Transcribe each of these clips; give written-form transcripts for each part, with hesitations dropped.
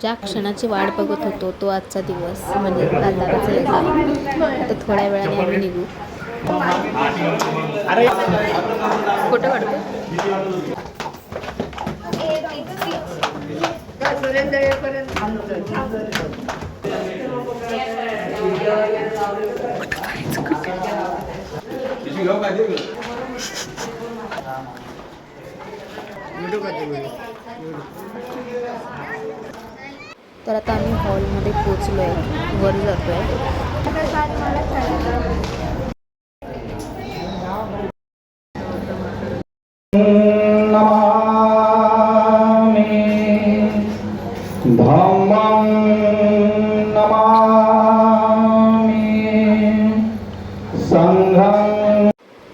ज्या क्षणाची वाट बघत होतो तो आजचा दिवस म्हणजे दादाचं लग्न. आता थोड्या वेळाने आम्ही निघू. फोटो काढतो. तर आता आम्ही हॉलमध्ये पोचलो आहे, वर जातो आहे.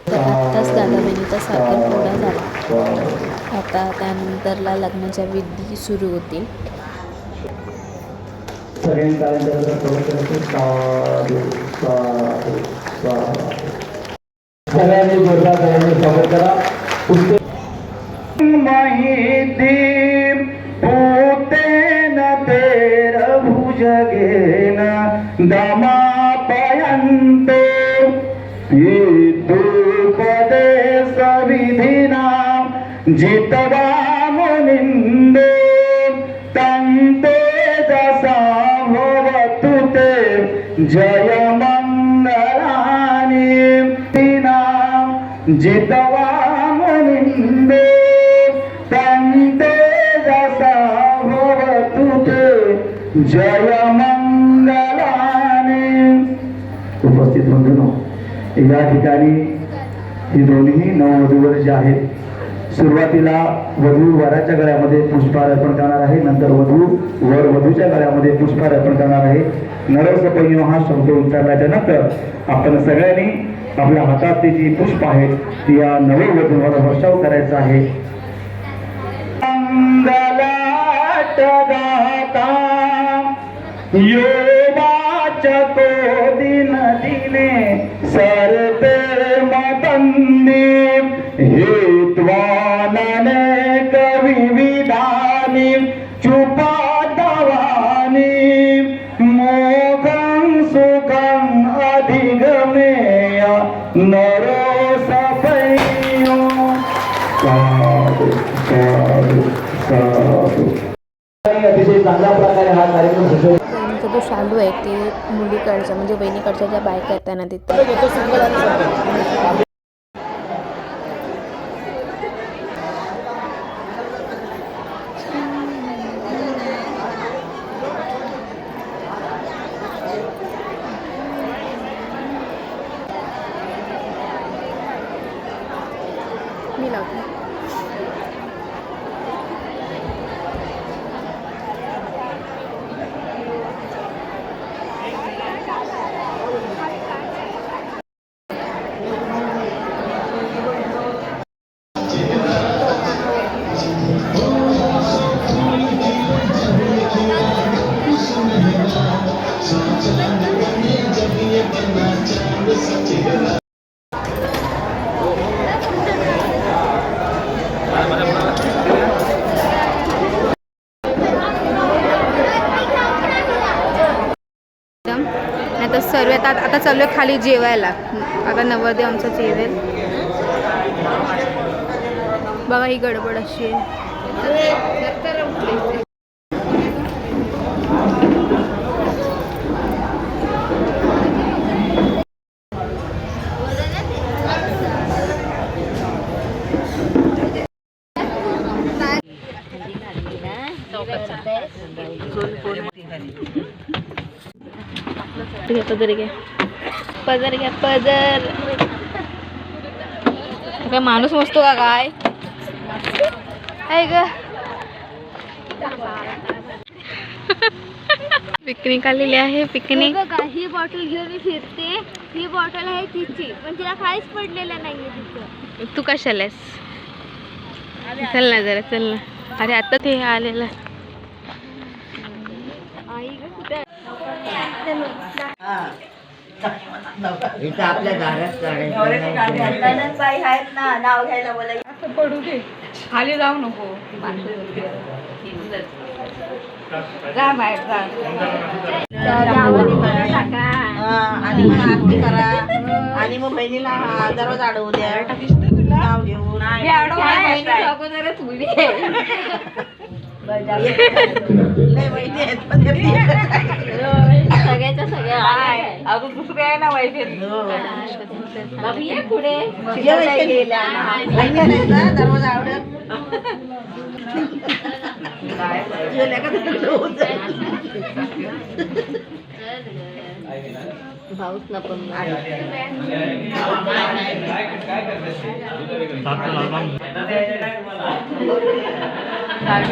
तर आत्ताच दादा बहिणीचा साखरपुडा झाला. आता त्यानंतरला लग्नाच्या विधी सुरू होतील. सगळ्यांनी जोरदार स्वागत करा. भुजगेन दमापयन्तो विधिना जितवा मुनिन्दो तन्ते जसा भवतु ते जयमङ्गलानि विधिना जितवा मुनिन्दो तन्ते जसा भवतु ते जयमङ्गलानि. उपस्थित बंधूंनो, या ठिकाणी ही दोन्ही नववधूवर जे आहेत, सुरुवातीला वधू वराच्या गळ्यामध्ये पुष्पहार अर्पण करणार आहे, नंतर वधू वर वधूच्या गळ्यामध्ये पुष्पहार अर्पण करणार आहे. नरसपैयो हा शब्द उच्चारल्याच्या नंतर आपण सगळ्यांनी आपल्या हातात ती जी पुष्प आहेत ती या नववधूवर वर्षाव करायचा आहे. मंगलाट गाता योगाचको दिन दिने सरते मतंदी हेत्वानने कविविधानी चुपादवानी मोघं सुखं अधिगमेय नरो सपैयो. साधु साधु साधु. अतिशय चांगल्या प्रकारे हा कार्यक्रम सुरू. जो शालू आहे ते मुलीकडच्या म्हणजे बहिणीकडच्या ज्या बायका आहेत त्यांना देतात. मी लावते. आता सर्व आता चालू आहे खाली जेवायला. आता नवरदेव आमचा जेवेल. बघा ही गडबड अशी आहे. पदर घ्या, पदर घ्या, पदर. काय माणूस मस्तो का काय आहे ग. पिकनिक आलेली आहे. पिकनिक. ही बॉटल घेऊन मी फिरते. ही बॉटल आहे तिची, पण तिला काहीच पडलेलं नाहीये तिचं. तू कशाला आहेस? चल ना जरा, चल ना. अरे आता ते आलेलं. आई ग कुठे इथं आपल्या दारात बाई आहेत ना, नाव घ्यायला बोला. पडू दे. खाली जाऊ नको जा बाहेर जा आणि मग आरती करा आणि मग बहिणीला दरवाजा अडवू द्या नाव घेऊन अगोदरच मुली लय बहिणी आहेत पण सगळ्याच्या सगळ्या अजून दुसरे आहे ना वाईफ पुढे बहिणी आहेत ना दरवाजा आवडत भाऊच ना पण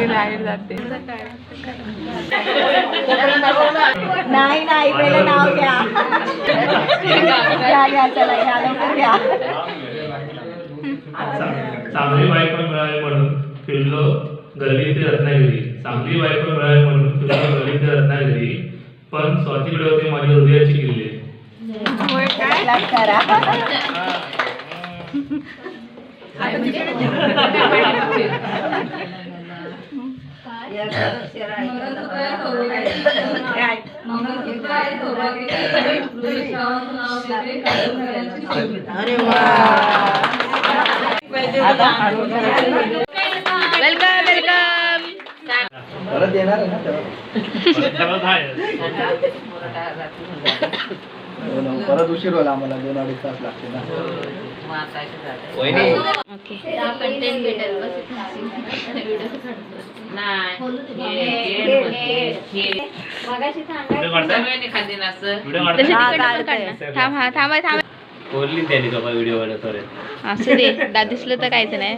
बाहेर जाते नाही नाही पहिलं नाव घ्या घ्या चला घ्या लवकर घ्या चांगली बायको मिळावी म्हणून फिरलो गल्ली ते रत्नागिरी. चांगली बायको मिळावी म्हणून फिरलो गल्ली ते रत्नागिरी. पण स्वातीकडे होते माझ्या हृदयाचे किल्ले. करा अरे वा वेलकम वेलकम परत येणार आहे ना परत उशीर होला आम्हाला 2-2.5 तास लागते ना. कंटेंट भेटेल बस मगाशी थांबा बोलली त्यांनी बाबा व्हिडिओ बनवतो रे. असं दे दा दिसलं तर काहीच नाही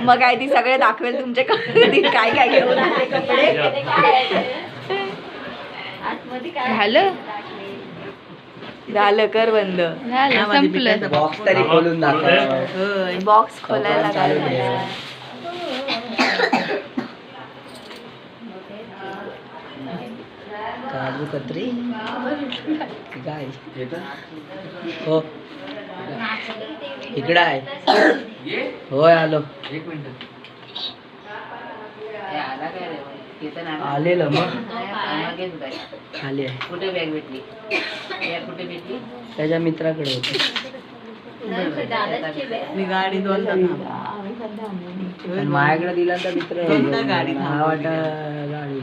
मग काय ती सगळे दाखवेल तुमचे काय काय घेऊन आले कपडे झालं झालं कर बंद झालं संपलं बॉक्स तरी खोलून दाखव. बॉक्स खोलायला लागला काजू कतरी काय हो इकडं आहे होय आलो आलेलं मग आले कुठे बॅग भेटली कुठे भेटली त्याच्या मित्राकडे होते. मी गाडी दोनदा पण माझ्याकडे दिला तर मित्र दोनदा गाडी मला वाटतं गाडी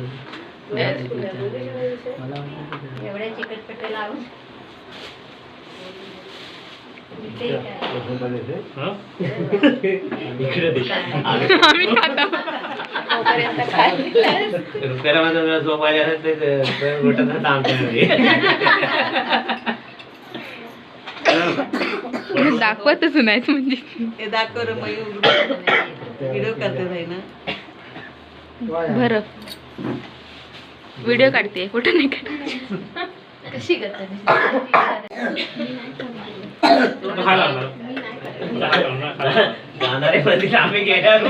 मला वाटतं एवढ्या चिकटपट्टे लावून रुपयाला माझा झोप आली दाखवतच नाहीत म्हणजे ते दाखव मयूर व्हिडिओ करते नाही ना बरं व्हिडिओ काढते फोटो नाही काढते कशी करते जाणारे मध्ये आम्ही गेल्यावर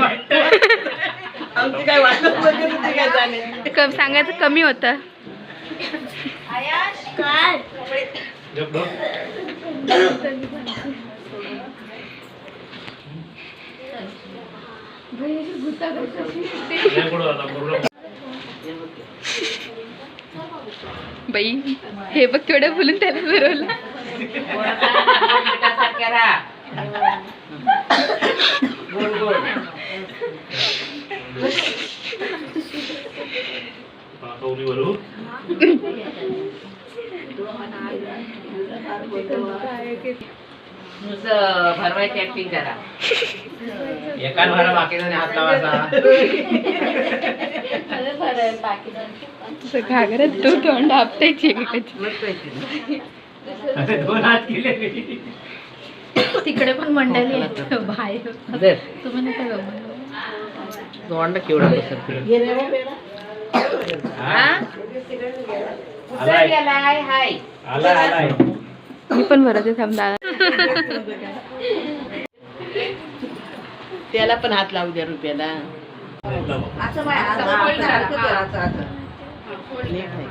आमची काय वाटत वगैरे काय जाणे सांगायचं कमी होतं बाई हे बघ तेवढं बोलून त्याला बरवलं भरवायची ऍक्टिंग करा एकाच भरा बाकीचा हात लावायचा घागरात तो तोंड आपटायची दोन हात केले तिकडे पण मंडळी आहेत बाहेर तुम्ही नका जाऊ. तोंड केवढा आलाय मी पण भरत आहे थांबदा त्याला पण हात लावू द्या रुपयाला असं बाय सारखं करायचं असं नीट आहे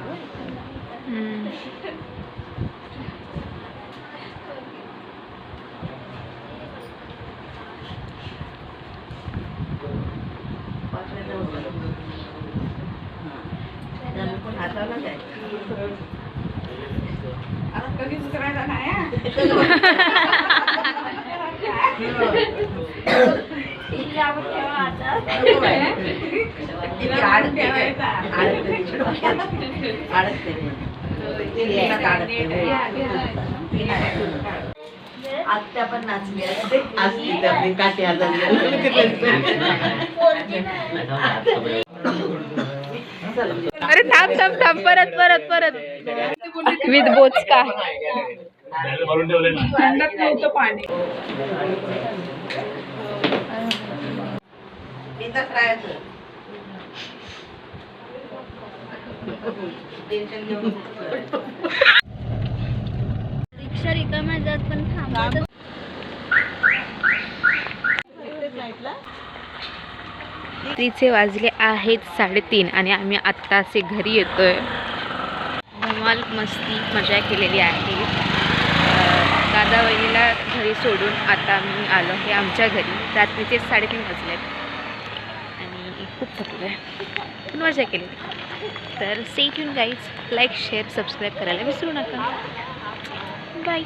आत्या पण नाचली असती तर आपली काठी अरे थांब थांब थांब परत परत परत विथ बोचका. भरून ठेवले ना. इथंच राहायचं टेन्शन घेऊन रिक्षा रिकाम्या जात पण थांबत रात्रीचे वाजले आहेत 3:30 आणि आम्ही आत्ताचे घरी येतोय. धमाल मस्ती मजा केलेली आहे. दादा वहिनीला घरी सोडून आता मी आलो आहे आमच्या घरी. रात्रीचे 3:30 वाजलेत आणि खूप थकलो आहे पण मजा केलेली. तर stay tune guys. Like share subscribe करायला विसरू नका. बाय.